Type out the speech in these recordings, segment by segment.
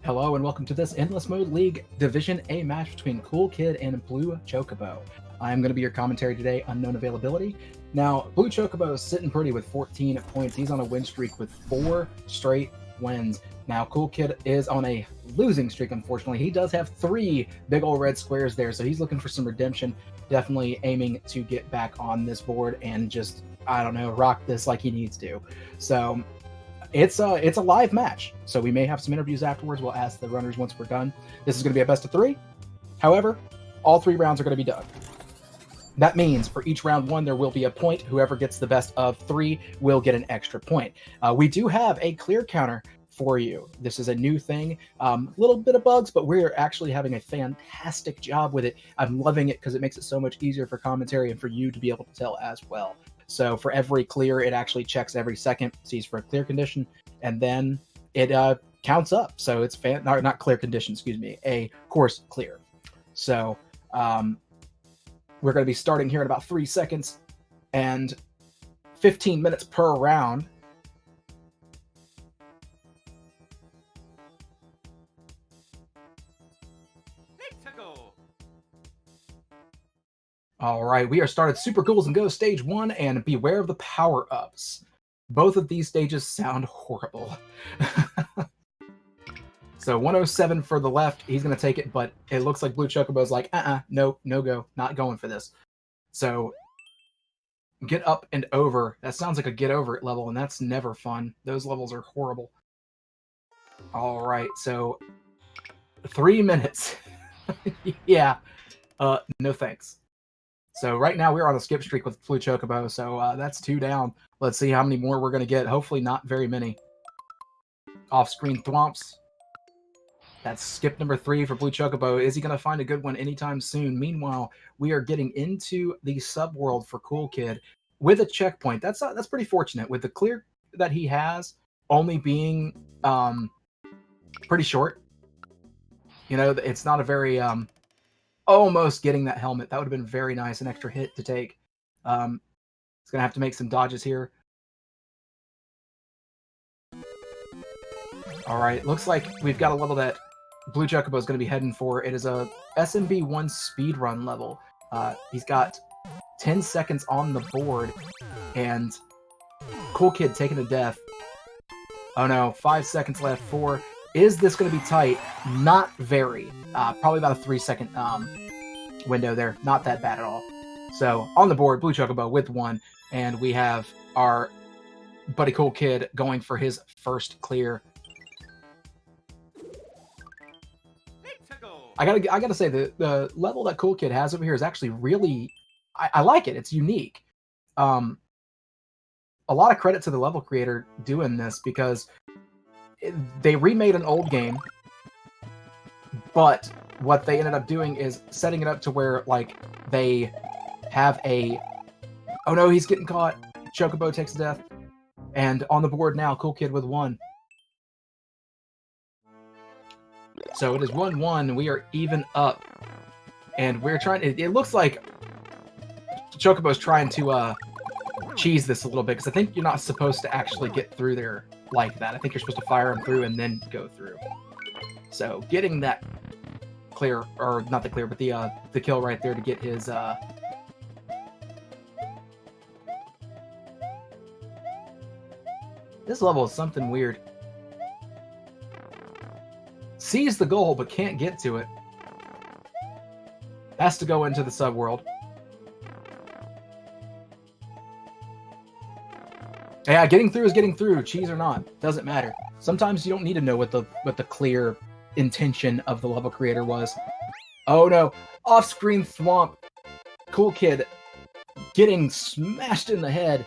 Hello and welcome to this Endless Mode League Division A match between COOLKID and BlueChocobo. I am going to be your commentary today, unknown availability. Now, BlueChocobo is sitting pretty with 14 points. He's on a win streak with 4 straight wins. Now, COOLKID is on a losing streak, unfortunately. He does have 3 big old red squares there, so he's looking for some redemption. Definitely aiming to get back on this board and just, I don't know, rock this like he needs to. So it's a live match, so we may have some interviews afterwards. We'll ask the runners once we're done. This is going to be a best of 3. However, all 3 rounds are going to be done. That means for each round 1, there will be a point. Whoever gets the best of 3 will get an extra point. We do have a clear counter for you. This is a new thing. Little bit of bugs, but we're actually having a fantastic job with it. I'm loving it because it makes it so much easier for commentary and for you to be able to tell as well. So for every clear, it actually checks every second, sees for a clear condition, and then it counts up. So it's not clear condition, excuse me, a course clear. So we're going to be starting here in about 3 seconds and 15 minutes per round. All right, we are started Super Ghouls and Go Stage 1, and beware of the power-ups. Both of these stages sound horrible. So 107 for the left, he's going to take it, but it looks like BlueChocobo's like, no go, not going for this. So get up and over. That sounds like a get over it level, and that's never fun. Those levels are horrible. All right, so 3 minutes. Yeah, no thanks. So right now we're on a skip streak with BlueChocobo, so that's 2 down. Let's see how many more we're going to get. Hopefully not very many. Off-screen thwomps. That's skip number 3 for BlueChocobo. Is he going to find a good one anytime soon? Meanwhile, we are getting into the subworld for COOLKID with a checkpoint. That's pretty fortunate. With the clear that he has only being pretty short. You know, it's not a very... almost getting that helmet. That would have been very nice. An extra hit to take. He's going to have to make some dodges here. All right. Looks like we've got a level that BlueChocobo is going to be heading for. It is a SMB1 speedrun level. He's got 10 seconds on the board. And COOLKID taken to death. Oh no. 5 seconds left. 4. Is this going to be tight? Not very. Probably about a 3-second window there. Not that bad at all. So, on the board, BlueChocobo with 1. And we have our buddy COOLKID going for his first clear. I gotta say, the level that COOLKID has over here is actually really... I like it. It's unique. A lot of credit to the level creator doing this, because... they remade an old game, but what they ended up doing is setting it up to where, like, they have a... Oh no, he's getting caught. Chocobo takes death. And on the board now, COOLKID with 1. So it is 1-1. We are even up. And we're trying... It looks like Chocobo's trying to cheese this a little bit, because I think you're not supposed to actually get through there like that. I think you're supposed to fire him through and then go through. So getting that clear, or not the clear, but the kill right there to get his this level is something weird. Sees the goal but can't get to it. Has to go into the subworld. Yeah, getting through is getting through, cheese or not. Doesn't matter. Sometimes you don't need to know what the clear intention of the level creator was. Oh no. Off-screen thwomp. COOLKID getting smashed in the head.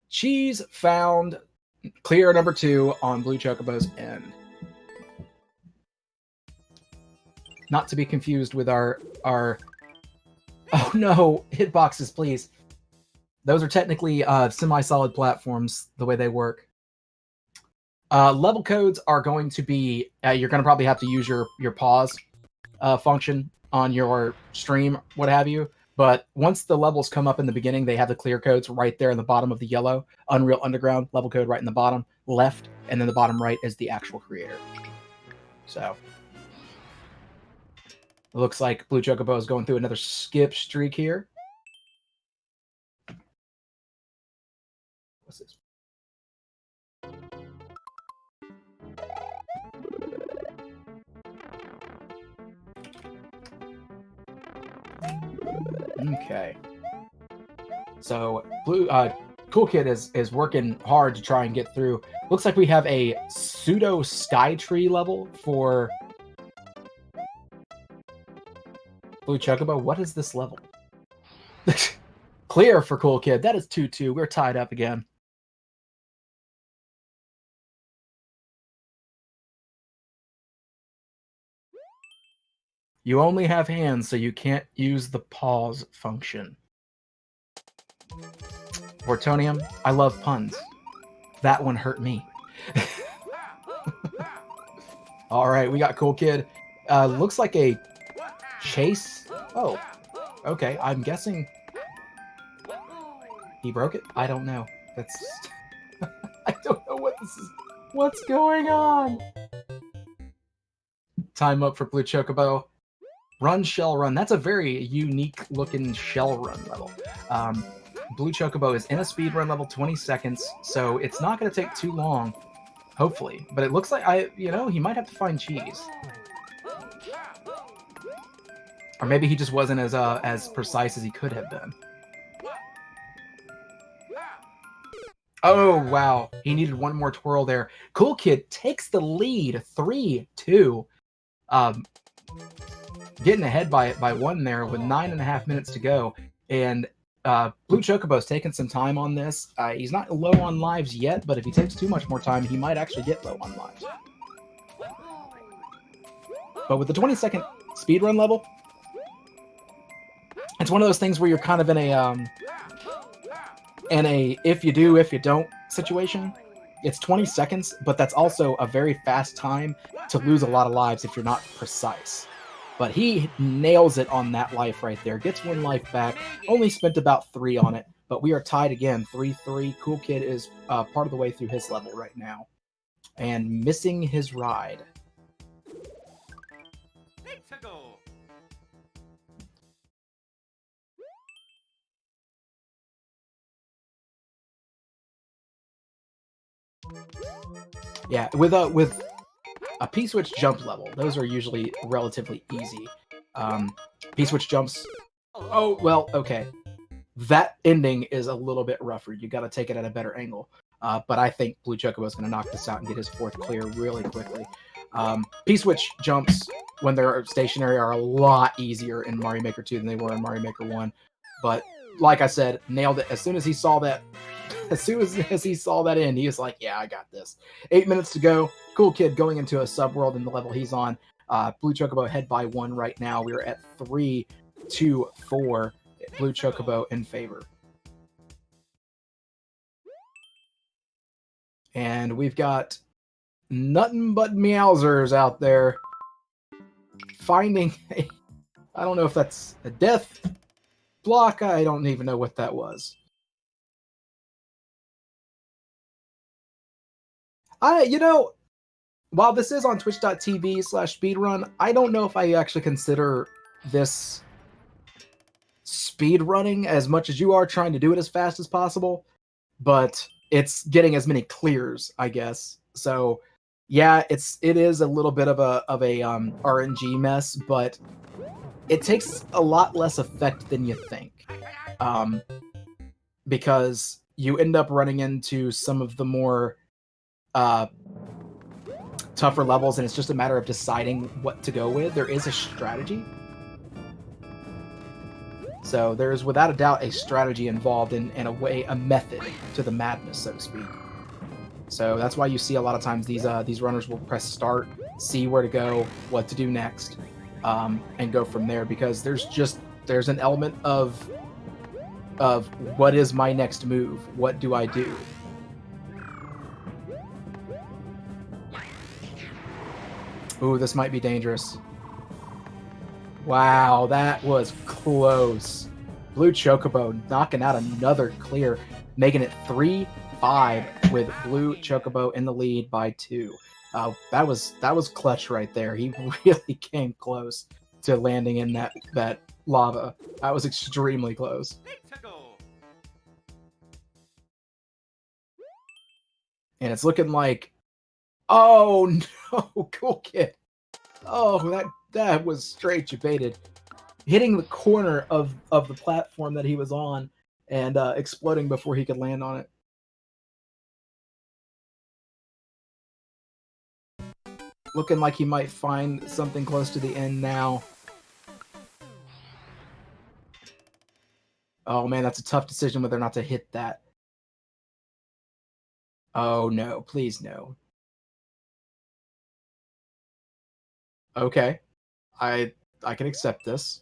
Cheese found. Clear number 2 on BlueChocobo's end. Not to be confused with our... Oh no, hitboxes, please. Those are technically semi-solid platforms, the way they work. Level codes are going to be... you're going to probably have to use your pause function on your stream, what have you. But once the levels come up in the beginning, they have the clear codes right there in the bottom of the yellow. Unreal Underground level code right in the bottom. left, and then the bottom right is the actual creator. So it looks like BlueChocobo is going through another skip streak here. What's this? Okay. So COOLKID is working hard to try and get through. Looks like we have a pseudo sky tree level for BlueChocobo. What is this level? Clear for COOLKID. That is 2-2. We're tied up again. You only have hands, so you can't use the pause function. Vortonium, I love puns. That one hurt me. All right, we got COOLKID. Looks like a chase. Oh, okay. I'm guessing he broke it. I don't know. That's. I don't know what this is. What's going on? Time up for BlueChocobo. Run, shell, run. That's a very unique looking shell run level. BlueChocobo is in a speedrun level, 20 seconds, so it's not going to take too long, hopefully. But it looks like he might have to find cheese, or maybe he just wasn't as precise as he could have been. Oh wow, he needed one more twirl there. COOLKID takes the lead, 3-2. Getting ahead by one there with 9.5 minutes to go, and BlueChocobo's taking some time on this. He's not low on lives yet, but if he takes too much more time, he might actually get low on lives. But with the 20-second speedrun level, it's one of those things where you're kind of in a if you do, if you don't situation. It's 20 seconds, but that's also a very fast time to lose a lot of lives if you're not precise. But he nails it on that life right there. Gets 1 life back. Only spent about 3 on it. But we are tied again, 3-3. COOLKID is part of the way through his level right now. And missing his ride. Yeah, with a P-switch jump level, those are usually relatively easy. P-switch jumps, oh, well, okay. That ending is a little bit rougher. You got to take it at a better angle. But I think BlueChocobo is going to knock this out and get his 4th clear really quickly. P-switch jumps, when they're stationary, are a lot easier in Mario Maker 2 than they were in Mario Maker 1. But like I said, nailed it. As soon as he saw that end, he was like, yeah, I got this. 8 minutes to go. COOLKID going into a subworld in the level he's on. BlueChocobo ahead by 1 right now. We're at 3-4. BlueChocobo in favor. And we've got nothing but Meowsers out there finding I don't know if that's a death block. I don't even know what that was. While this is on twitch.tv/speedrun, I don't know if I actually consider this speedrunning as much as you are trying to do it as fast as possible, but it's getting as many clears, I guess. So yeah, it is a little bit of a RNG mess, but it takes a lot less effect than you think. Because you end up running into some of the more tougher levels, and it's just a matter of deciding what to go with. There is a strategy. So there's without a doubt a strategy involved in a way, a method to the madness, so to speak. So that's why you see a lot of times these runners will press start, see where to go, what to do next, and go from there, because there's an element of what is my next move? What do I do? Ooh, this might be dangerous. Wow, that was close. BlueChocobo knocking out another clear, making it 3-4. 4-5 with Blue Chocobo in the lead by 2. That was clutch right there. He really came close to landing in that lava. That was extremely close. And it's looking like, oh no, COOLKID. Oh, that was straight baited. Hitting the corner of the platform that he was on and exploding before he could land on it. Looking like he might find something close to the end now. Oh man, that's a tough decision whether or not to hit that. Oh no, please no. Okay. I can accept this.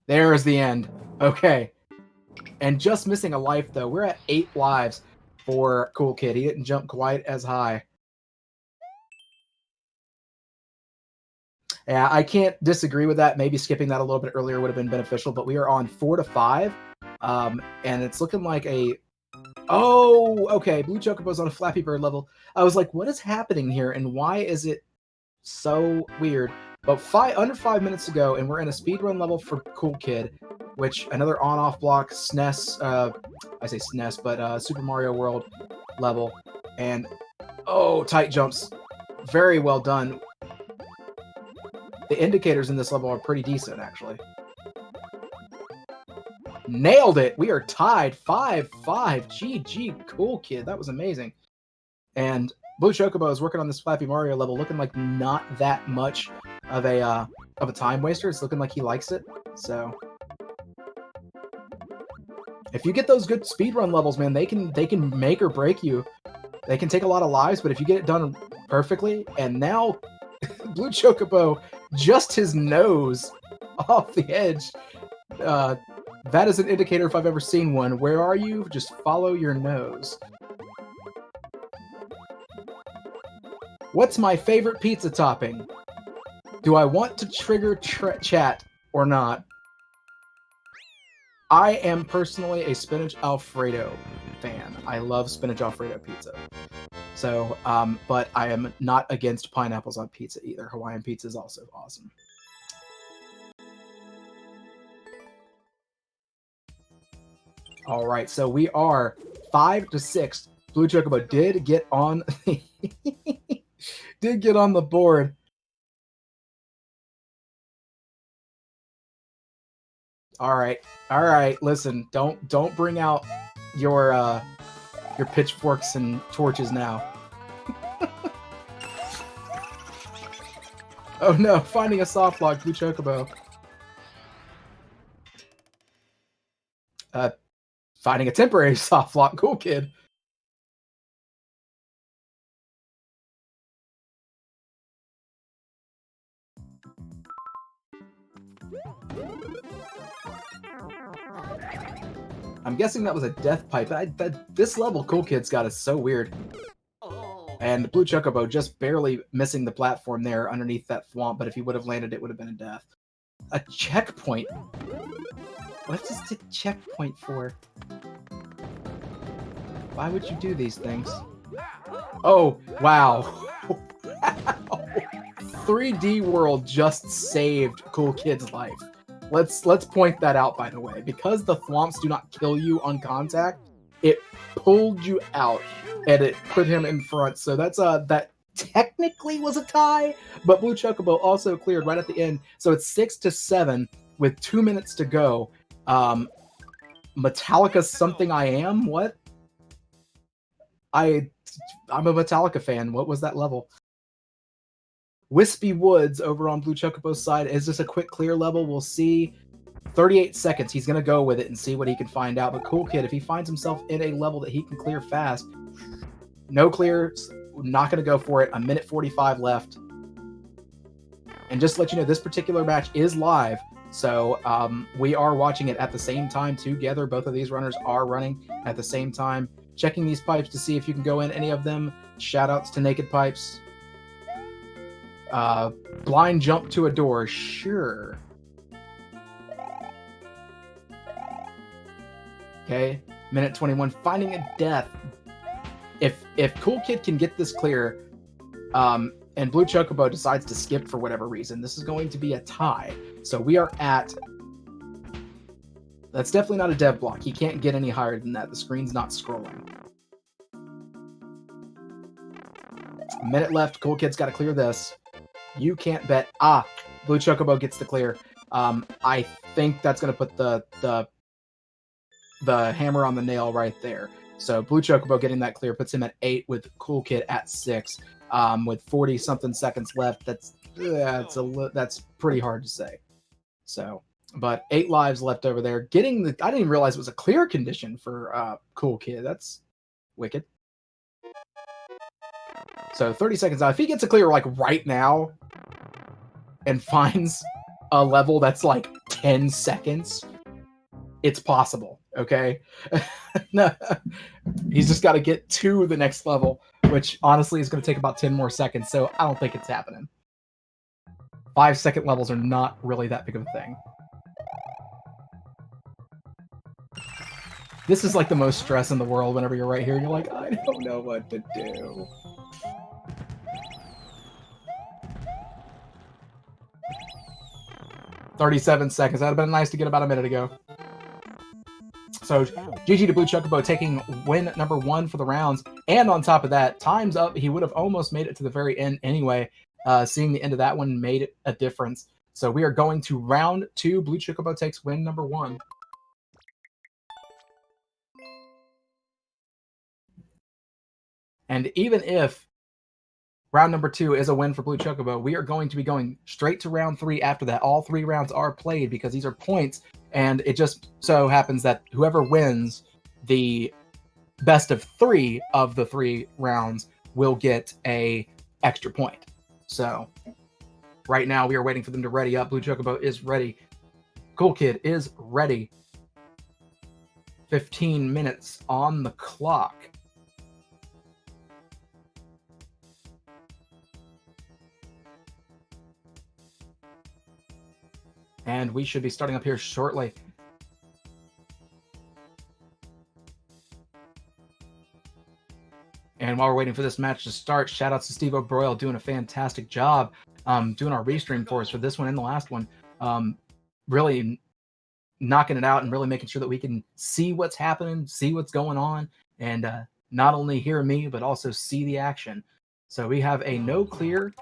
There is the end. Okay. And just missing a life though. We're at 8 lives for COOLKID. He didn't jump quite as high. Yeah, I can't disagree with that. Maybe skipping that a little bit earlier would have been beneficial, but we are on 4-5. And it's looking like a... Oh, okay. Blue Chocobo's on a Flappy Bird level. I was like, what is happening here? And why is it so weird? But under 5 minutes to go, and we're in a speedrun level for COOLKID, which another on-off block SNES, I say SNES, but Super Mario World level. And, oh, tight jumps. Very well done. The indicators in this level are pretty decent, actually. Nailed it! We are tied 5-5. GG, COOLKID. That was amazing. And Blue Chocobo is working on this Flappy Mario level, looking like not that much of a time waster. It's looking like he likes it. So if you get those good speedrun levels, man, they can make or break you. They can take a lot of lives, but if you get it done perfectly, and now Blue Chocobo, just his nose off the edge. That is an indicator if I've ever seen one. Where are you? Just follow your nose. What's my favorite pizza topping? Do I want to trigger chat or not? I am personally a spinach Alfredo fan. I love spinach Alfredo pizza. So, but I am not against pineapples on pizza either. Hawaiian pizza is also awesome. All right, so we are 5-6. Blue Chocobo did get on the board. All right. Listen, don't bring out your pitchforks and torches now. Oh no, finding a soft lock, Blue Chocobo. Finding a temporary soft lock, COOLKID. I'm guessing that was a death pipe. This level COOLKID's got is so weird. And Blue Chocobo just barely missing the platform there underneath that thwomp, but if he would have landed, it would have been a death. A checkpoint? What's this a checkpoint for? Why would you do these things? Oh, wow. Wow. 3D World just saved COOLKID's life. Let's point that out, by the way. Because the thwomps do not kill you on contact, it pulled you out and it put him in front. So that's that technically was a tie, but Blue Chocobo also cleared right at the end. So it's 6-7 with 2 minutes to go. Metallica Something I Am? What? I'm a Metallica fan. What was that level? Wispy Woods over on Blue Chocobo's side. Is this a quick clear level? We'll see. 38 seconds. He's going to go with it and see what he can find out. But COOLKID, if he finds himself in a level that he can clear fast, no clears, not going to go for it. 1:45 left. And just to let you know, this particular match is live. So we are watching it at the same time together. Both of these runners are running at the same time. Checking these pipes to see if you can go in any of them. Shoutouts to Naked Pipes. Blind jump to a door. Sure. Okay, minute 21, finding a death. If COOLKID can get this clear, and BlueChocobo decides to skip for whatever reason, this is going to be a tie. So we are at... That's definitely not a dev block. He can't get any higher than that. The screen's not scrolling. A minute left. COOLKID's got to clear this. You can't bet. BlueChocobo gets the clear. I think that's going to put the hammer on the nail right there. So BlueChocobo getting that clear puts him at 8 with COOLKID at 6. With 40-something seconds left, that's pretty hard to say. So... But 8 lives left over there. I didn't even realize it was a clear condition for COOLKID. That's wicked. So 30 seconds out. If he gets a clear like right now and finds a level that's like 10 seconds, it's possible. Okay. No, he's just got to get to the next level, which honestly is going to take about 10 more seconds. So I don't think it's happening. 5-second levels are not really that big of a thing. This is like the most stress in the world whenever you're right here and you're like, I don't know what to do. "37 seconds. That would have been nice to get about a minute ago. So GG to BlueChocobo taking win number 1 for the rounds. And on top of that, time's up. He would have almost made it to the very end anyway. Seeing the end of that one made a difference. So we are going to round 2. BlueChocobo takes win number 1. And even if round number 2 is a win for BlueChocobo, we are going to be going straight to round 3 after that. All 3 rounds are played because these are points, and it just so happens that whoever wins the best of 3 of the 3 rounds will get a extra point. So right now we are waiting for them to ready up. BlueChocobo is ready. COOLKID is ready. 15 minutes on the clock. And we should be starting up here shortly. And while we're waiting for this match to start, shout outs to Steve O'Broyle doing a fantastic job doing our restream for us for this one and the last one. Really knocking it out and really making sure that we can see what's happening, see what's going on, and not only hear me, but also see the action. So we have a no clear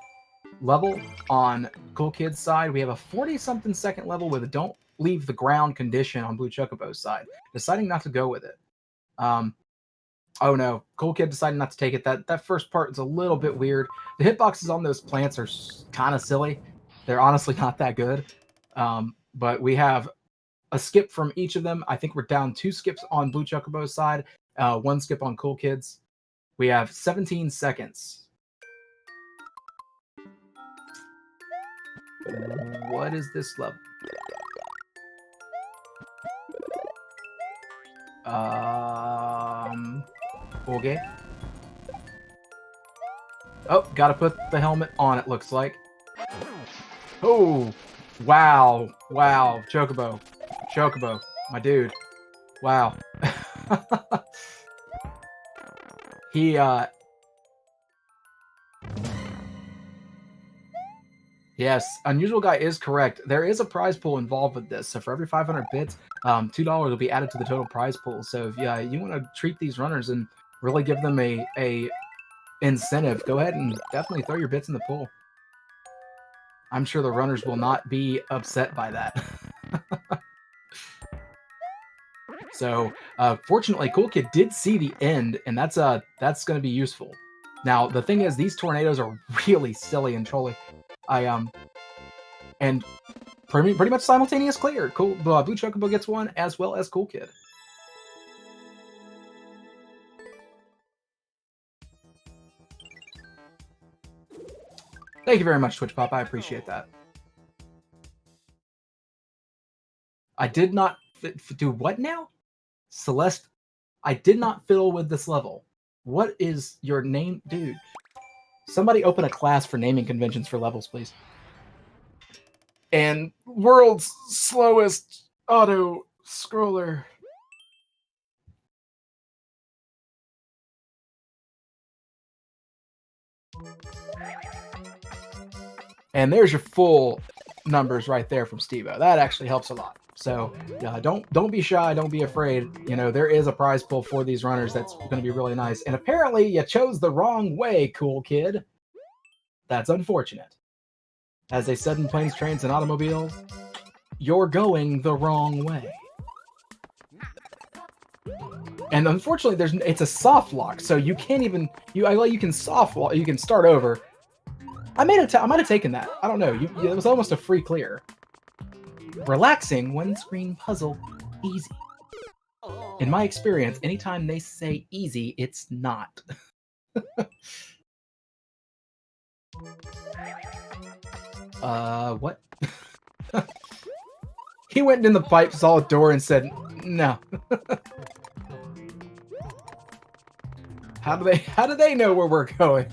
level on COOLKID's side. We have a 40-something second level with a don't leave the ground condition on BlueChocobo's side, deciding not to go with it. Oh no, COOLKID decided not to take it. That first part is a little bit weird. The hitboxes on those plants are kind of silly. They're honestly not that good. But we have a skip from each of them. I think we're down 2 skips on BlueChocobo's side, 1 skip on COOLKID's. We have 17 seconds. What is this level? Okay. Oh, gotta put the helmet on, it looks like. Oh, wow. Wow, Chocobo, my dude. Wow. He, yes, Unusual Guy is correct. There is a prize pool involved with this. So for every 500 bits, $2 will be added to the total prize pool. So if you want to treat these runners and really give them a incentive, go ahead and definitely throw your bits in the pool. I'm sure the runners will not be upset by that. So fortunately, COOLKID did see the end, and that's going to be useful. Now the thing is, these tornadoes are really silly and trolly. And pretty much simultaneous clear. BlueChocobo gets 1 as well as COOLKID. Thank you very much, Twitch Pop. I appreciate that. I did not do what now? Celeste, I did not fiddle with this level. What is your name? Dude, somebody open a class for naming conventions for levels, please. And world's slowest auto scroller. And there's your full numbers right there from Steve-O. That actually helps a lot. So don't be shy, don't be afraid. You know, there is a prize pool for these runners that's going to be really nice. And apparently you chose the wrong way, Cool Kid. That's unfortunate. As they said in Planes, Trains, and Automobiles, you're going the wrong way. And unfortunately, it's a soft lock, so you can't even you can soft lock, you can start over. I might have taken that. I don't know. It was almost a free clear. Relaxing one screen puzzle, easy. In my experience, anytime they say easy, it's not. What? He went in the pipe, saw a door, and said, no. How do they know where we're going?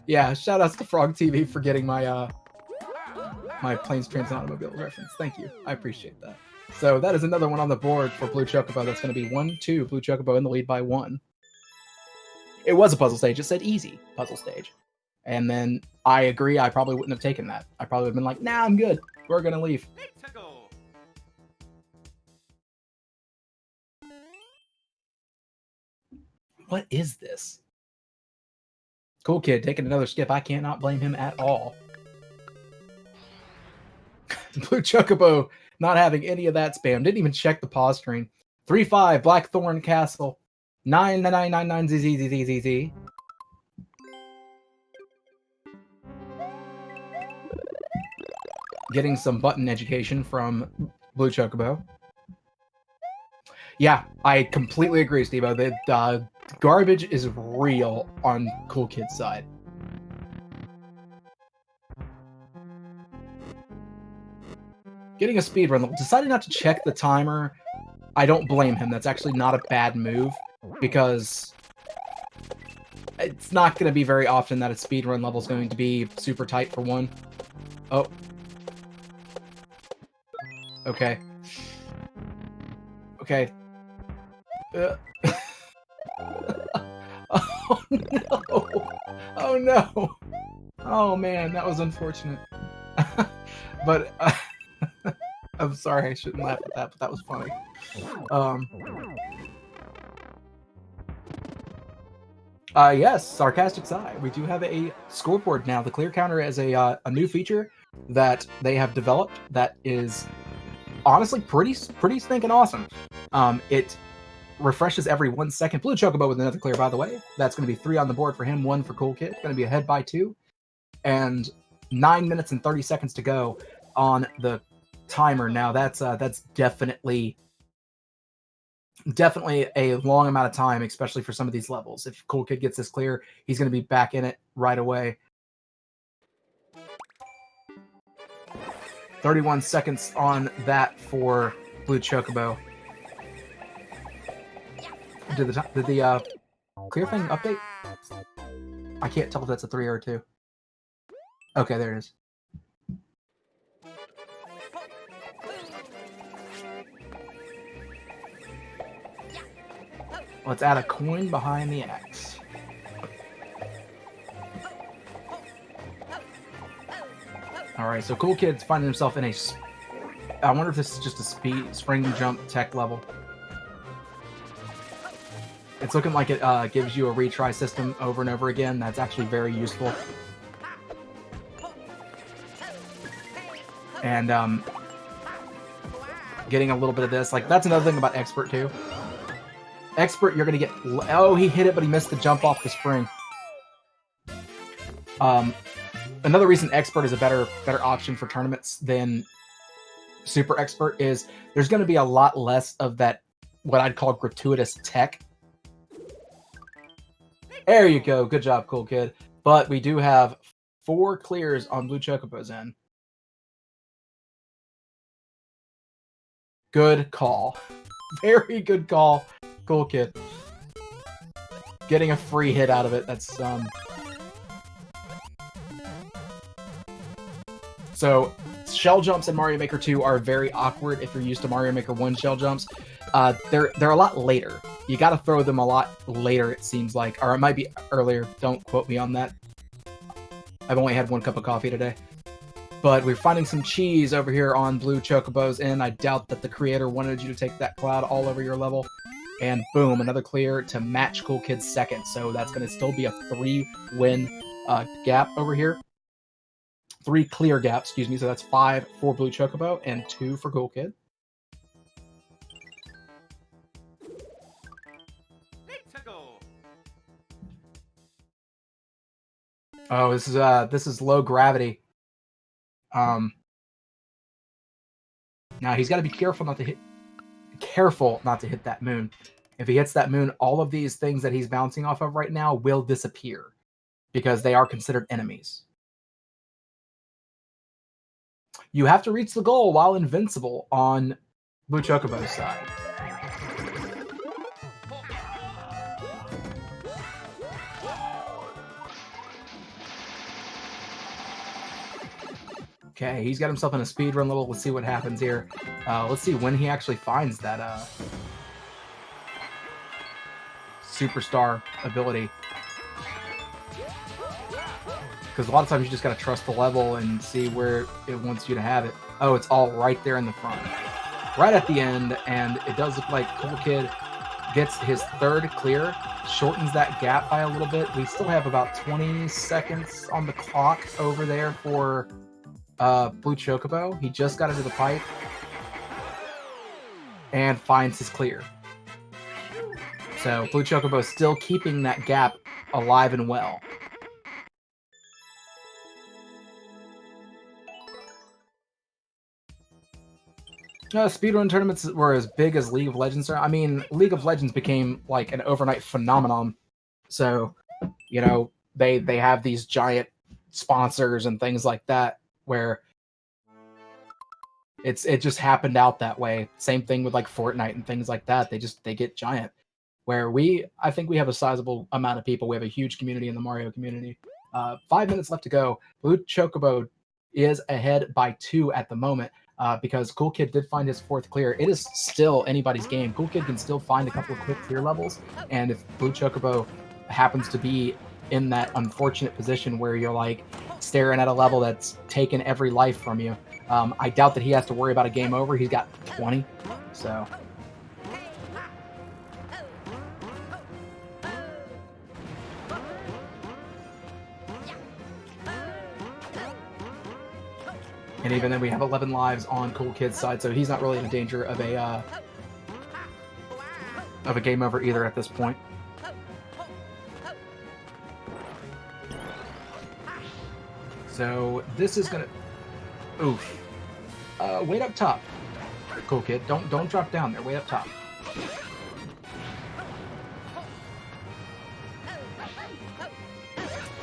Yeah, shout outs to Frog TV for getting my my Planes, Trains, and Automobile reference. Thank you. I appreciate that. So that is another one on the board for Blue Chocobo. That's going to be 1-2. Blue Chocobo in the lead by 1. It was a puzzle stage. It said easy puzzle stage. And then I agree, I probably wouldn't have taken that. I probably would have been like, nah, I'm good. We're going to leave. What is this? Cool Kid taking another skip. I cannot blame him at all. Blue Chocobo not having any of that spam. Didn't even check the pause screen. 3-5 Blackthorn Castle. 99999 ZZZZZ. Getting some button education from Blue Chocobo. Yeah, I completely agree, Steve-O. The garbage is real on Cool Kid's side. Getting a speedrun. Deciding not to check the timer, I don't blame him. That's actually not a bad move, because it's not going to be very often that a speedrun level is going to be super tight for one. Oh. Okay. Okay. Oh no! Oh no! Oh man, that was unfortunate. But I'm sorry, I shouldn't laugh at that, but that was funny. Yes, sarcastic side. We do have a scoreboard now. The clear counter is a new feature that they have developed that is honestly pretty stinking awesome. It refreshes every 1 second. Blue Chocobo with another clear, by the way. That's going to be 3 on the board for him, 1 for Cool Kid. Going to be ahead by 2. And 9 minutes and 30 seconds to go on the timer. Now that's definitely a long amount of time, especially for some of these levels. If Cool Kid gets this clear, he's going to be back in it right away. 31 seconds on that for Blue Chocobo. Did the clear thing update? I can't tell if that's a 3 or a 2. Okay, there it is. Let's add a coin behind the X. Alright, so Cool Kid's finding himself in a... I wonder if this is just a spring jump tech level. It's looking like it gives you a retry system over and over again. That's actually very useful. And getting a little bit of this. Like, that's another thing about Expert, too. Expert, you're going to get... Oh, he hit it, but he missed the jump off the spring. Another reason Expert is a better option for tournaments than Super Expert is there's going to be a lot less of that, what I'd call gratuitous tech. There you go. Good job, Cool Kid. But we do have 4 clears on Blue Chocobo's end. Good call. Very good call, Cool Kid. Getting a free hit out of it. That's So shell jumps in Mario Maker 2 are very awkward if you're used to Mario Maker 1 shell jumps. They're a lot later. You got to throw them a lot later, it seems like, or it might be earlier. Don't quote me on that. I've only had 1 cup of coffee today. But we're finding some cheese over here on BlueChocobo's end. I doubt that the creator wanted you to take that cloud all over your level. And boom, another clear to match COOLKID's second. So that's going to still be a 3-win gap over here. 3 clear gaps, excuse me. So that's 5 for BlueChocobo and 2 for COOLKID. Oh, this is low gravity. Now he's got to be careful not to hit that moon. If he hits that moon, all of these things that he's bouncing off of right now will disappear because they are considered enemies. You have to reach the goal while invincible on BlueChocobo's side. Okay, he's got himself in a speedrun level. Let's see what happens here. Let's see when he actually finds that superstar ability. Because a lot of times you just got to trust the level and see where it wants you to have it. Oh, it's all right there in the front. Right at the end, and it does look like COOLKID gets his 3rd clear, shortens that gap by a little bit. We still have about 20 seconds on the clock over there for BlueChocobo. He just got into the pipe and finds his clear. So BlueChocobo is still keeping that gap alive and well. Speedrun tournaments were as big as League of Legends are. I mean, League of Legends became like an overnight phenomenon. So, you know, they have these giant sponsors and things like that where it just happened out that way. Same thing with like Fortnite and things like that. They get giant. Where I think we have a sizable amount of people. We have a huge community in the Mario community. 5 minutes left to go. BlueChocobo is ahead by 2 at the moment. Because COOLKID did find his 4th clear. It is still anybody's game. COOLKID can still find a couple of quick clear levels, and if BlueChocobo happens to be in that unfortunate position where you're like staring at a level that's taken every life from you, I doubt that he has to worry about a game over. He's got 20, so... And even then, we have 11 lives on COOLKID's side, so he's not really in danger of a game over either at this point. So this is gonna, oof. Wait up top, COOLKID. Don't drop down there. Wait up top.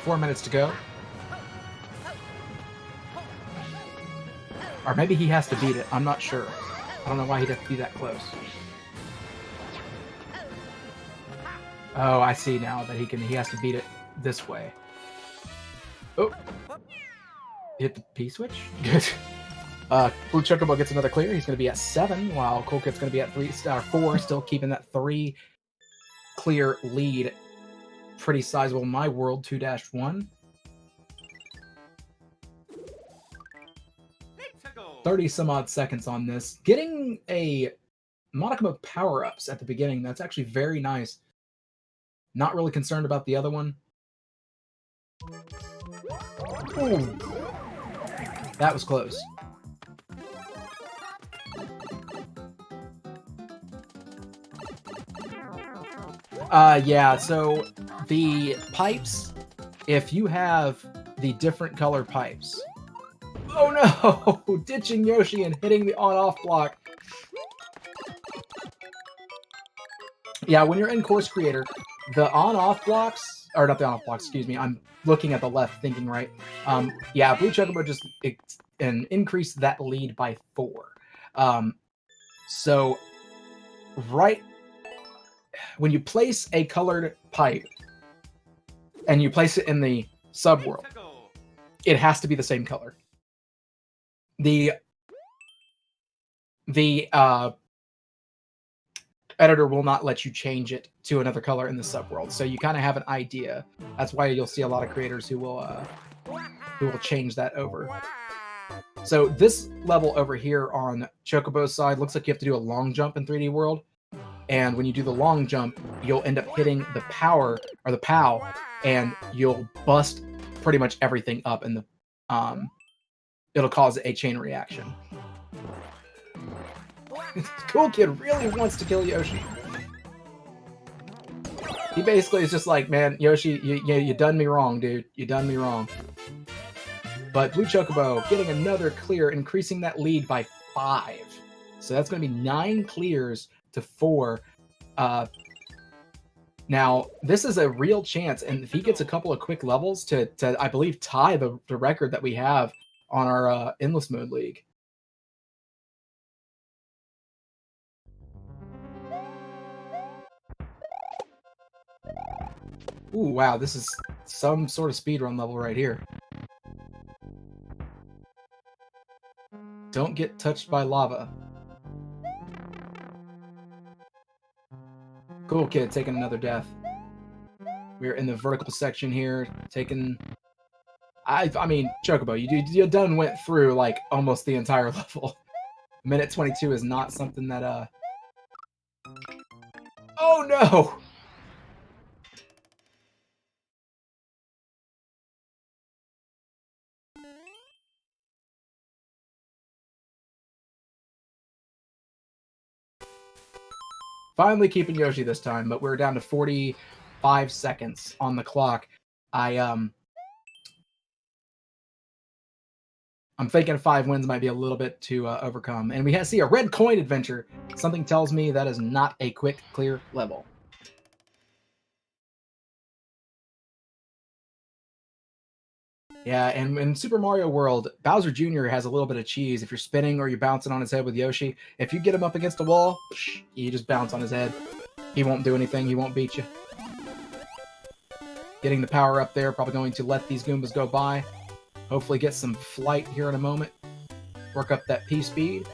Four minutes to go. Or maybe he has to beat it. I'm not sure. I don't know why he'd have to be that close. Oh, I see now that he has to beat it this way. Oh. Hit the P-switch? Good. BlueChocobo gets another clear. He's going to be at 7, while COOLKID's going to be at 4, still keeping that 3 clear lead. Pretty sizable in my world, 2-1. 30 some odd seconds on this. Getting a modicum of power-ups at the beginning. That's actually very nice. Not really concerned about the other one. Ooh. That was close. Yeah, so the pipes, if you have the different color pipes... Oh no! Ditching Yoshi and hitting the on-off block. Yeah, when you're in Course Creator, the on-off blocks, or not the on-off blocks, excuse me, I'm looking at the left, thinking right. Yeah, BlueChocobo just increased that lead by 4. So, right when you place a colored pipe and you place it in the subworld, it has to be the same color. the editor will not let you change it to another color in the subworld, so you kind of have an idea. That's why you'll see a lot of creators who will change that over. So this level over here on Chocobo's side looks like you have to do a long jump in 3D World, and when you do the long jump, you'll end up hitting the power or the POW, and you'll bust pretty much everything up, and it'll cause a chain reaction. COOLKID really wants to kill Yoshi. He basically is just like, man, Yoshi, you done me wrong, dude. You done me wrong. But BlueChocobo getting another clear, increasing that lead by 5. So that's going to be 9 clears to 4. Now, this is a real chance, and if he gets a couple of quick levels to I believe, tie the record that we have on our Endless Mode League. Ooh, wow, this is some sort of speedrun level right here. Don't get touched by lava. COOLKID taking another death. We're in the vertical section here, taking... I mean, Chocobo, you done went through, like, almost the entire level. Minute 22 is not something that, Oh, no! Finally keeping Yoshi this time, but we're down to 45 seconds on the clock. I'm thinking 5 wins might be a little bit to overcome. And we see a red coin adventure. Something tells me that is not a quick, clear level. Yeah, and in Super Mario World, Bowser Jr. has a little bit of cheese. If you're spinning or you're bouncing on his head with Yoshi, if you get him up against a wall, you just bounce on his head. He won't do anything. He won't beat you. Getting the power up there, probably going to let these Goombas go by. Hopefully get some flight here in a moment. Work up that P-speed.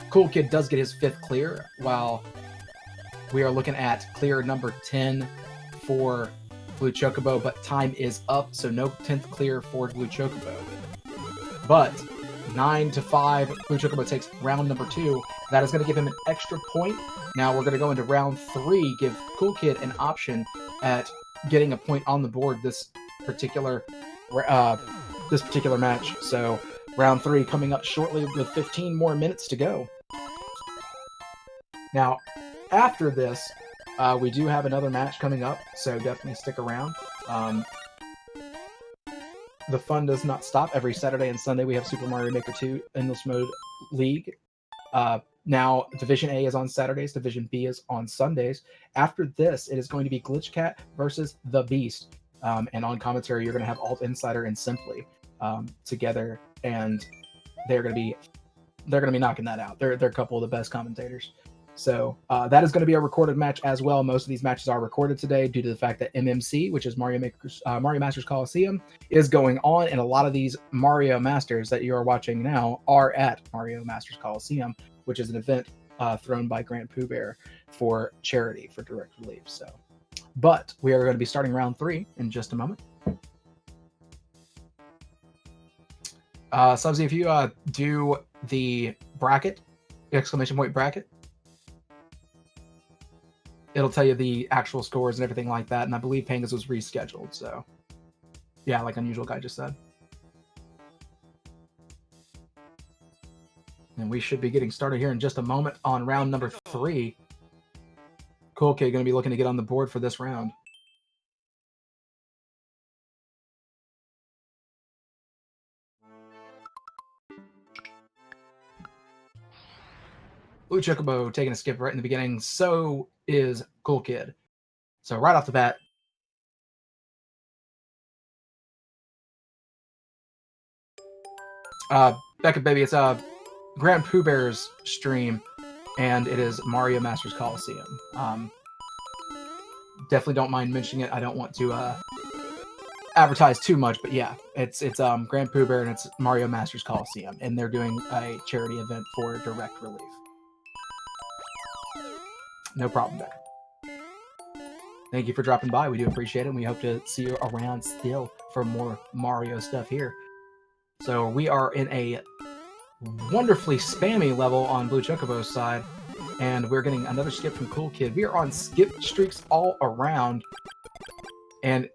COOLKID does get his 5th clear, while we are looking at clear number 10 for BlueChocobo, but time is up, so no 10th clear for BlueChocobo. But 9 to 5, BlueChocobo takes round number 2. That is going to give him an extra point. Now we're going to go into round 3, give COOLKID an option at getting a point on the board this particular match. So round 3 coming up shortly with 15 more minutes to go. Now, after this, we do have another match coming up, so definitely stick around. The fun does not stop. Every Saturday and Sunday we have Super Mario Maker 2 Endless Mode League. Now, Division A is on Saturdays, Division B is on Sundays. After this, it is going to be GlitchCat versus The Beast. And on commentary, you're going to have Alt Insider and Simply together, and they're going to be knocking that out. They're a couple of the best commentators. So that is going to be a recorded match as well. Most of these matches are recorded today due to the fact that MMC, which is Mario Masters Coliseum, is going on, and a lot of these Mario Masters that you are watching now are at Mario Masters Coliseum, which is an event thrown by Grant Pooh Bear for charity, for direct relief. So, but we are going to be starting round 3 in just a moment. Subsy, if you do the bracket, exclamation point bracket, it'll tell you the actual scores and everything like that. And I believe Pangas was rescheduled. So, yeah, like Unusual Guy just said. And we should be getting started here in just a moment on round number 3. COOLKID going to be looking to get on the board for this round. BlueChocobo taking a skip right in the beginning. So is COOLKID. So right off the bat, Becca baby, it's Grant Pooh Bear's stream, and it is Mario Masters Coliseum. Definitely don't mind mentioning it. I don't want to advertise too much, but yeah, it's Grand Pooh Bear and it's Mario Masters Coliseum, and they're doing a charity event for direct relief. No problem there. Thank you for dropping by. We do appreciate it, and we hope to see you around still for more Mario stuff here. So we are in a wonderfully spammy level on BlueChocobo's side, and we're getting another skip from COOLKID. We are on skip streaks all around, and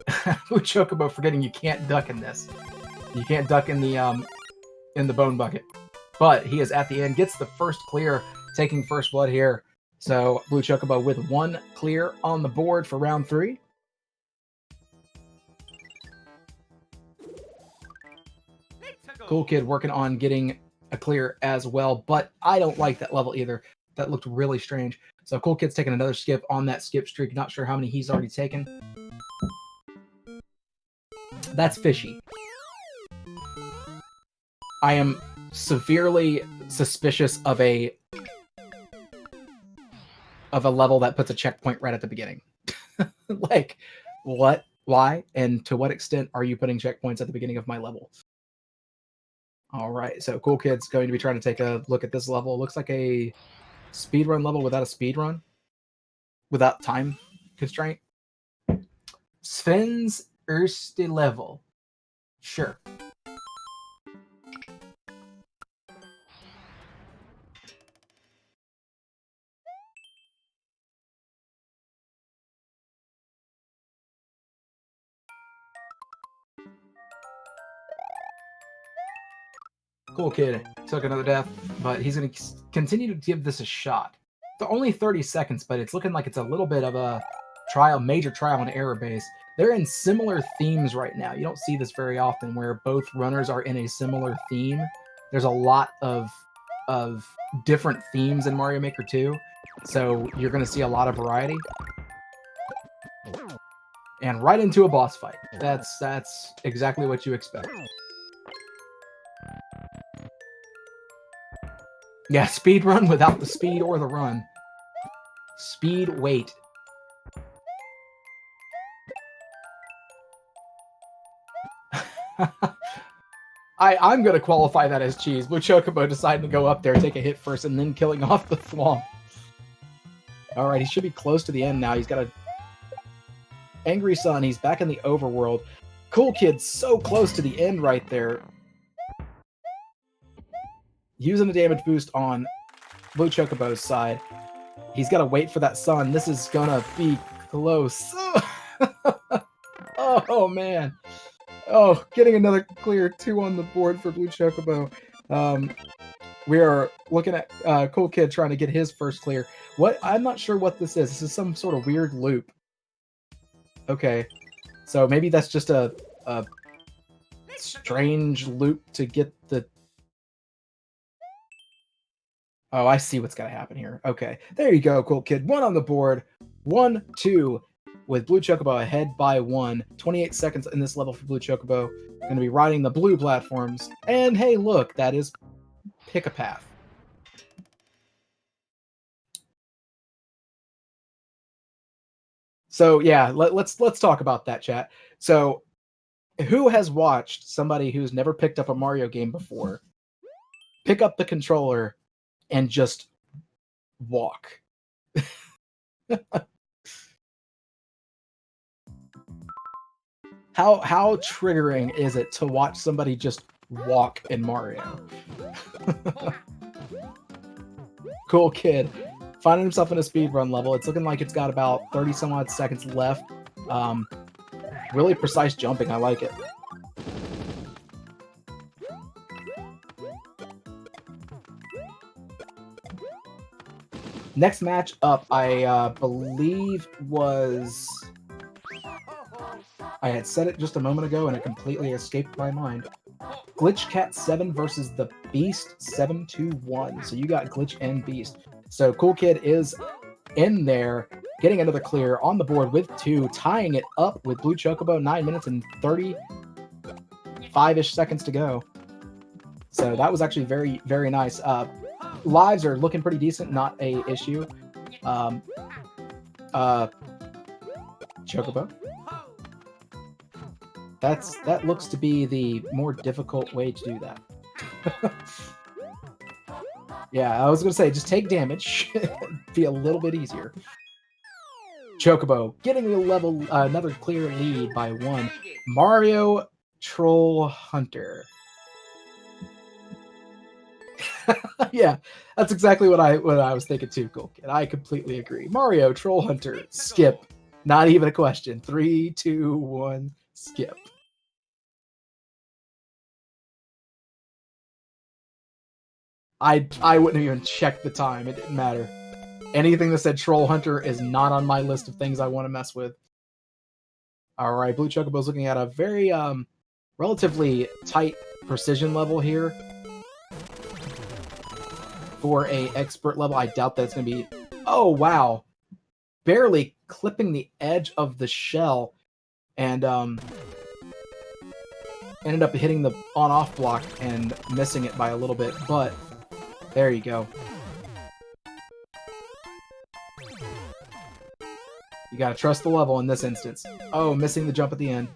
BlueChocobo forgetting you can't duck in this. You can't duck in the bone bucket. But he is at the end, gets the first clear, taking first blood here. So BlueChocobo with 1 clear on the board for round 3. COOLKID working on getting a clear as well, but I don't like that level either. That looked really strange. So COOLKID's taking another skip on that skip streak. Not sure how many he's already taken. That's fishy. I am severely suspicious of a level that puts a checkpoint right at the beginning. Like, what? Why? And to what extent are you putting checkpoints at the beginning of my level? All right, so COOLKID's going to be trying to take a look at this level. It looks like a speedrun level without a speedrun, without time constraint. Sven's erste level. Sure. COOLKID took another death, but he's going to continue to give this a shot. It's only 30 seconds, but it's looking like it's a little bit of a major trial and error base. They're in similar themes right now. You don't see this very often where both runners are in a similar theme. There's a lot of different themes in Mario Maker 2, so you're going to see a lot of variety. And right into a boss fight. That's exactly what you expect. Yeah, speed run without the speed or the run. Speed, wait. I'm going to qualify that as cheese. BlueChocobo deciding to go up there, take a hit first, and then killing off the Thwomp. Alright, he should be close to the end now. He's got a Angry Sun. He's back in the overworld. COOLKID's so close to the end right there. Using the damage boost on BlueChocobo's side. He's got to wait for that sun. This is going to be close. Oh, man. Oh, getting another clear 2 on the board for BlueChocobo. We are looking at COOLKID trying to get his first clear. I'm not sure what this is. This is some sort of weird loop. Okay. So maybe that's just a strange loop to get the... Oh, I see what's got to happen here. Okay. There you go, COOLKID. 1 on the board. 1-2 with BlueChocobo ahead by 1. 28 seconds in this level for BlueChocobo. Going to be riding the blue platforms. And hey, look, that is Pick a Path. So yeah, let's talk about that, chat. So who has watched somebody who's never picked up a Mario game before pick up the controller and just walk? How triggering is it to watch somebody just walk in Mario? COOLKID finding himself in a speedrun level. It's looking like it's got about 30 some odd seconds left. Really precise jumping. I like it. Next match up, I believe was... I had said it just a moment ago and it completely escaped my mind. Glitch Cat 7 versus the Beast 721. So you got Glitch and Beast. So COOLKID is in there, getting another clear on the board with 2, tying it up with BlueChocobo. 9 minutes and 35-ish seconds to go. So that was actually very, very nice. Lives are looking pretty decent, not a issue. Chocobo. That looks to be the more difficult way to do that. Yeah, I was gonna say just take damage, be a little bit easier. Chocobo getting the level, another clear lead by 1. Mario Troll Hunter. Yeah, that's exactly what I was thinking too, COOLKID. I completely agree. Mario Troll Hunter. Skip. Not even a question. 3, 2, 1. Skip. I wouldn't even check the time. It didn't matter. Anything that said Troll Hunter is not on my list of things I want to mess with. All right, BlueChocobo's looking at a very relatively tight precision level here. For a expert level, I doubt that's going to be... Oh, wow. Barely clipping the edge of the shell and ended up hitting the on-off block and missing it by a little bit, but there you go. You gotta trust the level in this instance. Oh, missing the jump at the end.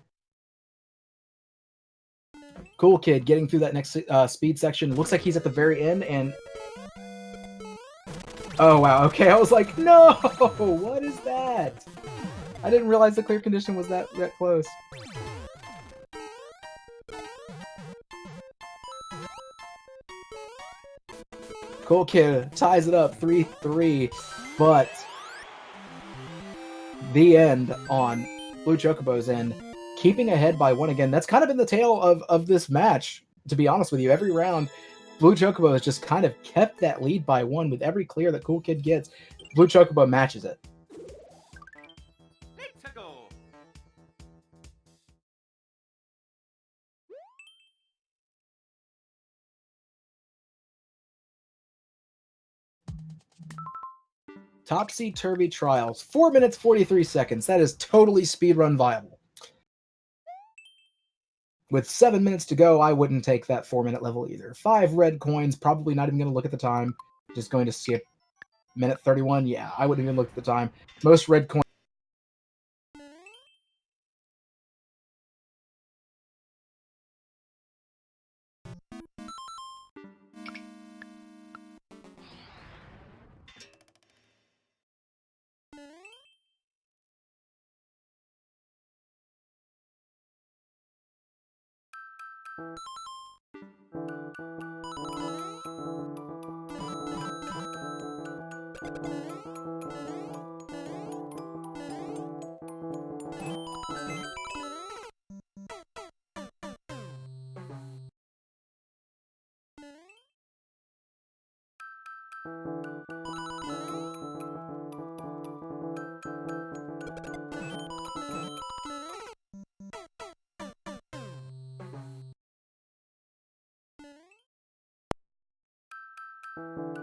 COOLKID getting through that next speed section. Looks like he's at the very end, and... Oh, wow. Okay, I was like, no! What is that? I didn't realize the clear condition was that close. COOLKID ties it up 3-3, but the end on BlueChocobo's end, keeping ahead by 1 again. That's kind of been the tale of this match, to be honest with you. Every round, BlueChocobo has just kind of kept that lead by 1 with every clear that COOLKID gets. BlueChocobo matches it. Topsy-Turvy Trials. 4 minutes, 43 seconds. That is totally speedrun viable. With 7 minutes to go, I wouldn't take that 4-minute level either. 5 red coins, probably not even going to look at the time. Just going to skip. Minute 31, yeah, I wouldn't even look at the time. Most red coins.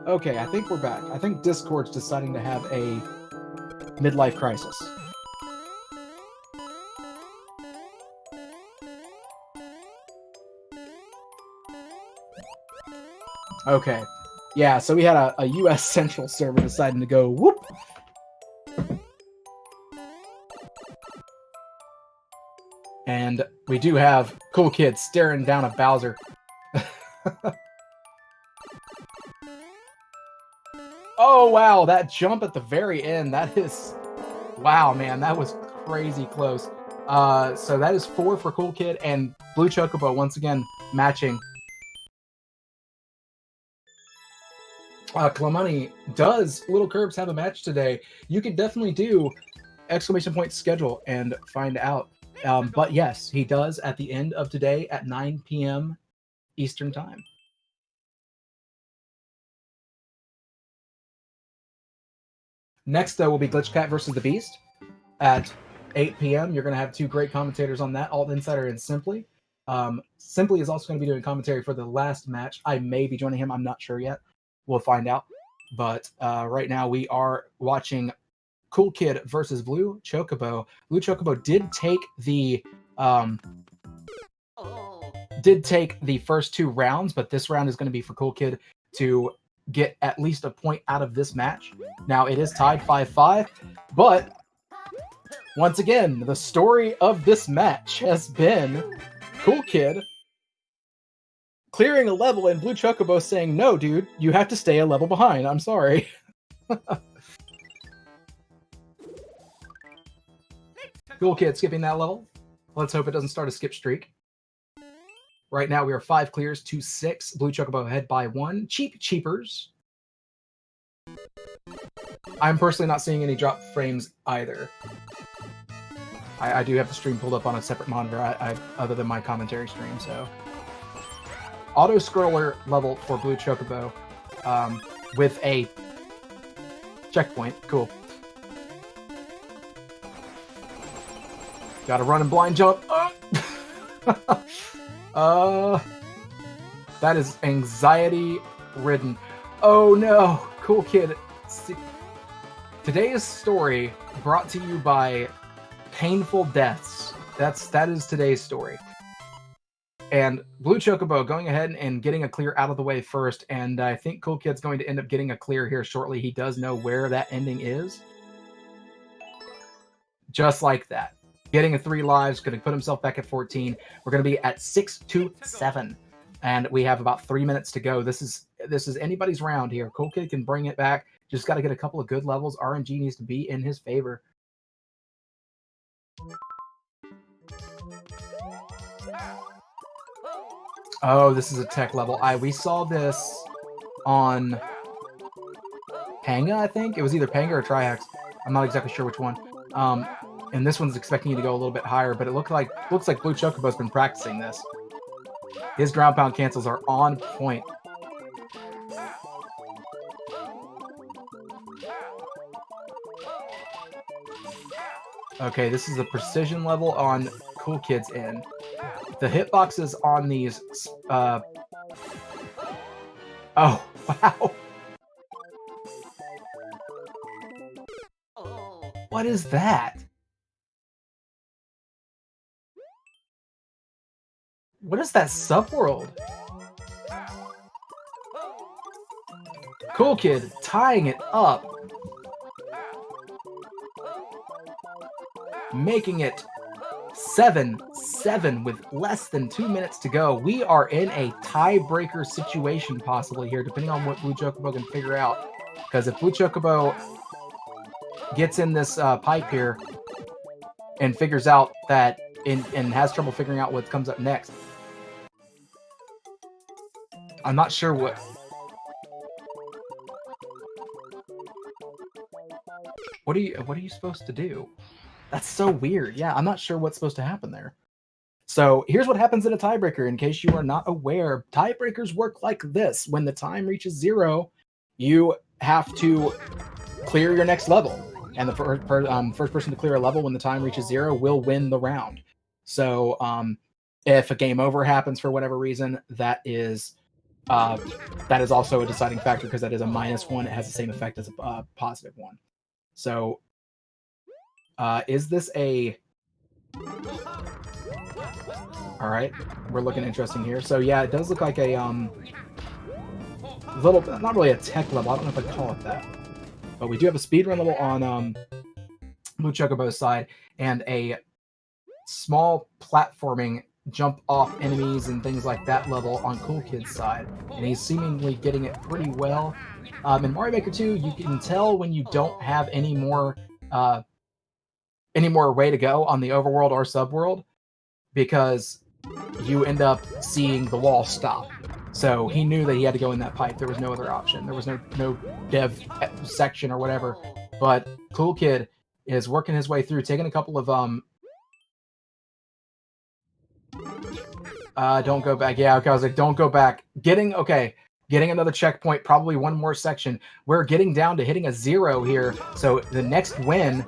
Okay, I think we're back. I think Discord's deciding to have a midlife crisis. Okay. Yeah, so we had a US Central server deciding to go whoop. And we do have COOLKID staring down a Bowser. Oh, wow, that jump at the very end, that is... Wow, man, that was crazy close. So that is 4 for COOLKID, and BlueChocobo once again matching. Clemani, does Little Curbs have a match today? You could definitely do ! schedule and find out. But yes, he does at the end of today at 9 p.m. Eastern Time. Next, will be GlitchCat versus the Beast at 8 p.m. You're going to have 2 great commentators on that, Alt Insider and Simply. Simply is also going to be doing commentary for the last match. I may be joining him. I'm not sure yet. We'll find out. But right now we are watching COOLKID versus BlueChocobo. BlueChocobo did take the first 2 rounds, but this round is going to be for COOLKID to get at least a point out of this match. Now, it is tied 5-5, but Once again, the story of this match has been COOLKID clearing a level and BlueChocobo saying, no, dude, you have to stay a level behind. I'm sorry. COOLKID skipping that level. Let's hope it doesn't start a skip streak. Right now, we are 5 clears to 6. BlueChocobo ahead by 1. Cheapers. I'm personally not seeing any drop frames either. I do have the stream pulled up on a separate monitor other than my commentary stream, so. Auto-scroller level for BlueChocobo with a checkpoint. Cool. Gotta run and blind jump. That is anxiety-ridden. Oh no, COOLKID. Today's story brought to you by painful deaths. That is today's story. And BlueChocobo going ahead and getting a clear out of the way first, and I think COOLKID's going to end up getting a clear here shortly. He does know where that ending is. Just like that. Getting a 3 lives, going to put himself back at 14. We're going to be at 6-7, and we have about 3 minutes to go. This is anybody's round here. COOLKID can bring it back. Just got to get a couple of good levels. RNG needs to be in his favor. Oh, this is a tech level. We saw this on Panga, I think. It was either Panga or Triax. I'm not exactly sure which one. And this one's expecting you to go a little bit higher, but it looks like BlueChocobo's been practicing this. His ground pound cancels are on point. Okay, this is a precision level on COOLKID's end. The hitboxes on these... Oh, wow! What is that? What is that subworld? COOLKID tying it up. Making it 7-7 with less than 2 minutes to go. We are in a tiebreaker situation possibly here, depending on what BlueChocobo can figure out. Because if BlueChocobo gets in this pipe here and figures out that and has trouble figuring out what comes up next, I'm not sure what... What are you supposed to do? That's so weird. Yeah, I'm not sure what's supposed to happen there. So here's what happens in a tiebreaker. In case you are not aware, tiebreakers work like this. When the time reaches 0, you have to clear your next level. And the first person to clear a level when the time reaches 0 will win the round. So if a game over happens for whatever reason, that is also a deciding factor because that is a -1. It has the same effect as a +1. So is this a... All right, we're looking interesting here. So yeah, it does look like a little, not really a tech level. I don't know if I'd call it that, but we do have a speedrun level on BlueChocobo's side and a small platforming jump off enemies and things like that level on COOLKID's side, and he's seemingly getting it pretty well. In Mario Maker 2, you can tell when you don't have any more way to go on the overworld or subworld, because you end up seeing the wall stop. So he knew that he had to go in that pipe. There was no other option. There was no dev section or whatever. But COOLKID is working his way through, taking a couple of don't go back. Yeah, okay, I was like, don't go back. Getting another checkpoint, probably one more section. We're getting down to hitting a 0 here. So the next win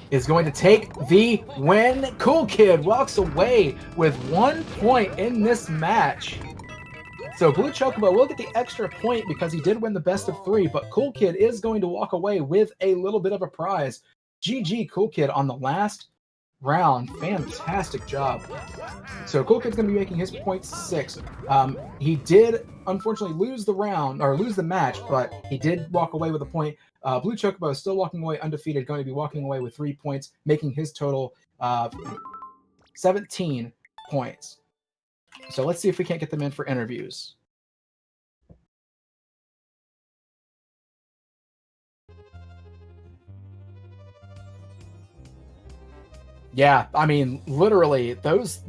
is going to take the win. COOLKID walks away with 1 point in this match. So BlueChocobo will get the extra point because he did win the best of 3, but COOLKID is going to walk away with a little bit of a prize. GG COOLKID on the last round. Fantastic job. So COOLKID's going to be making his point 6. He did unfortunately lose the round or lose the match, but he did walk away with a point. Blue Chocobo is still walking away undefeated, going to be walking away with 3 points, making his total 17 points. So let's see if we can't get them in for interviews. Yeah, I mean, literally, those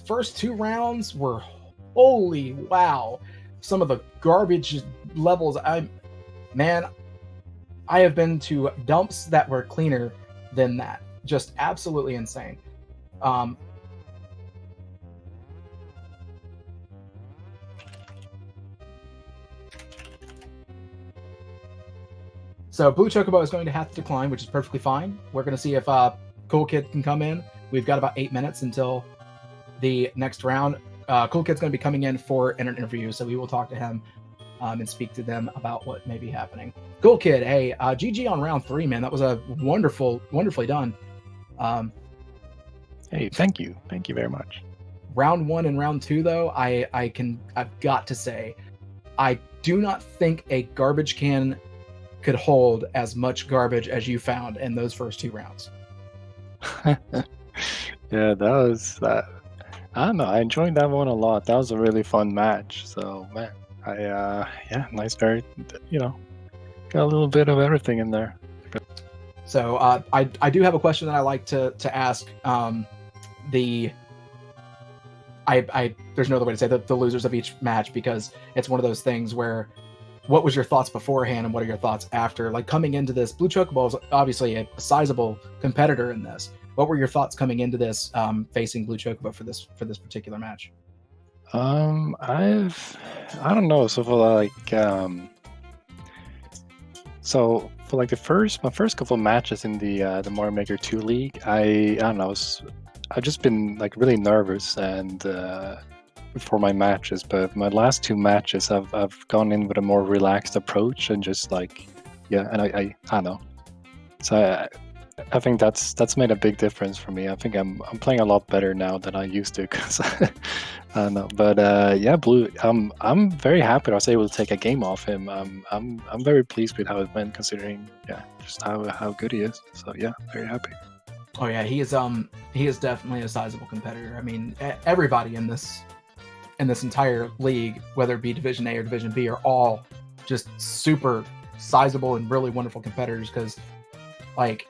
first 2 rounds were holy wow. Some of the garbage levels. I have been to dumps that were cleaner than that. Just absolutely insane. So Blue Chocobo is going to have to decline, which is perfectly fine. We're going to see if COOLKID can come in. We've got about 8 minutes until the next round. COOLKID's going to be coming in for an interview, so we will talk to him and speak to them about what may be happening. COOLKID, hey, GG on round 3, man. That was a wonderfully done. Hey, thank you very much. Round 1 and round 2, though, I've got to say, I do not think a garbage can could hold as much garbage as you found in those first 2 rounds. Yeah, that was that. I don't know. I enjoyed that one a lot. That was a really fun match. So man, nice, very, got a little bit of everything in there. So I do have a question that I like to ask there's no other way to say the losers of each match, because it's one of those things where what was your thoughts beforehand and what are your thoughts after? Like coming into this, Blue Chocobo is obviously a sizable competitor in this. What were your thoughts coming into this, facing Blue Chocobo for this particular match? I don't know. So for my first couple of matches in the Mario Maker 2 League, I don't know. I've just been like really nervous and for my matches, but my last 2 matches I've gone in with a more relaxed approach and just like and I don't know. So I think that's made a big difference for me. I think I'm playing a lot better now than I used to, because I don't know. But Blue, I'm very happy I was able to take a game off him. I'm very pleased with how it went, considering just how good he is. So yeah, very happy. Oh yeah, he is definitely a sizable competitor. I mean, everybody in this entire league, whether it be Division A or Division B, are all just super sizable and really wonderful competitors, because like,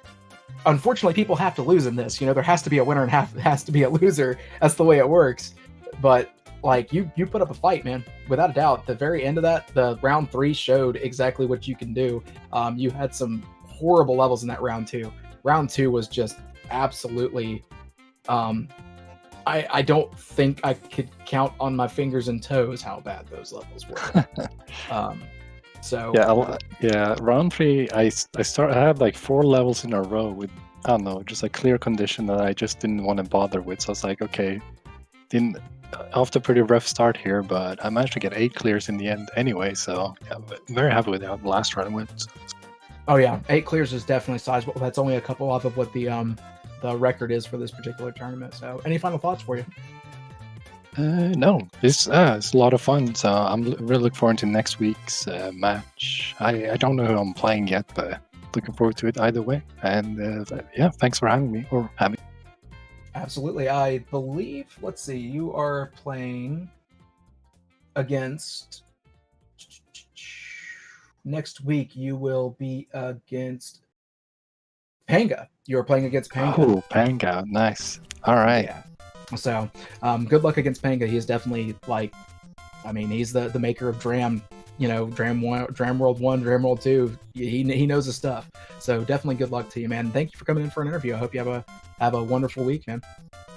unfortunately, people have to lose in this. There has to be a winner and has to be a loser. That's the way it works. But like, you put up a fight, man, without a doubt. The very end of that, the round 3 showed exactly what you can do. You had some horrible levels in that round 2. Round 2 was just absolutely. I don't think I could count on my fingers and toes how bad those levels were. So round 3, I had like 4 levels in a row with, I don't know, just a clear condition that I just didn't want to bother with. So I was like, okay, off to a pretty rough start here, but I managed to get 8 clears in the end anyway. So yeah, I'm very happy with how the last run went. Oh yeah, 8 clears is definitely sizable. That's only a couple off of what the record is for this particular tournament. So any final thoughts for you? No, it's a lot of fun. So I'm really looking forward to next week's match. I don't know who I'm playing yet, but looking forward to it either way. And thanks for having me. Absolutely. I believe, let's see, you are playing against, next week you will be against Panga. You're playing against Panga. Oh, Panga, nice. All right. Yeah. So, good luck against Panga. He is definitely he's the maker of Dram. Dram World 1, Dram World 2. He knows his stuff. So definitely good luck to you, man. Thank you for coming in for an interview. I hope you have a wonderful week, man.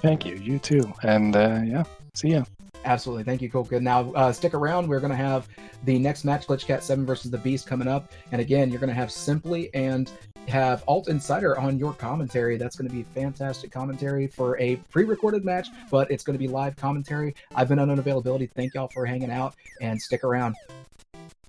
Thank you. You too. And see ya. Absolutely. Thank you, COOLKID. Now, stick around. We're going to have the next match, Glitchcat 7 versus the Beast, coming up. And again, you're going to have Simply and have Alt Insider on your commentary. That's going to be fantastic commentary for a pre-recorded match, but it's going to be live commentary. I've been on unavailability. Thank y'all for hanging out, and stick around.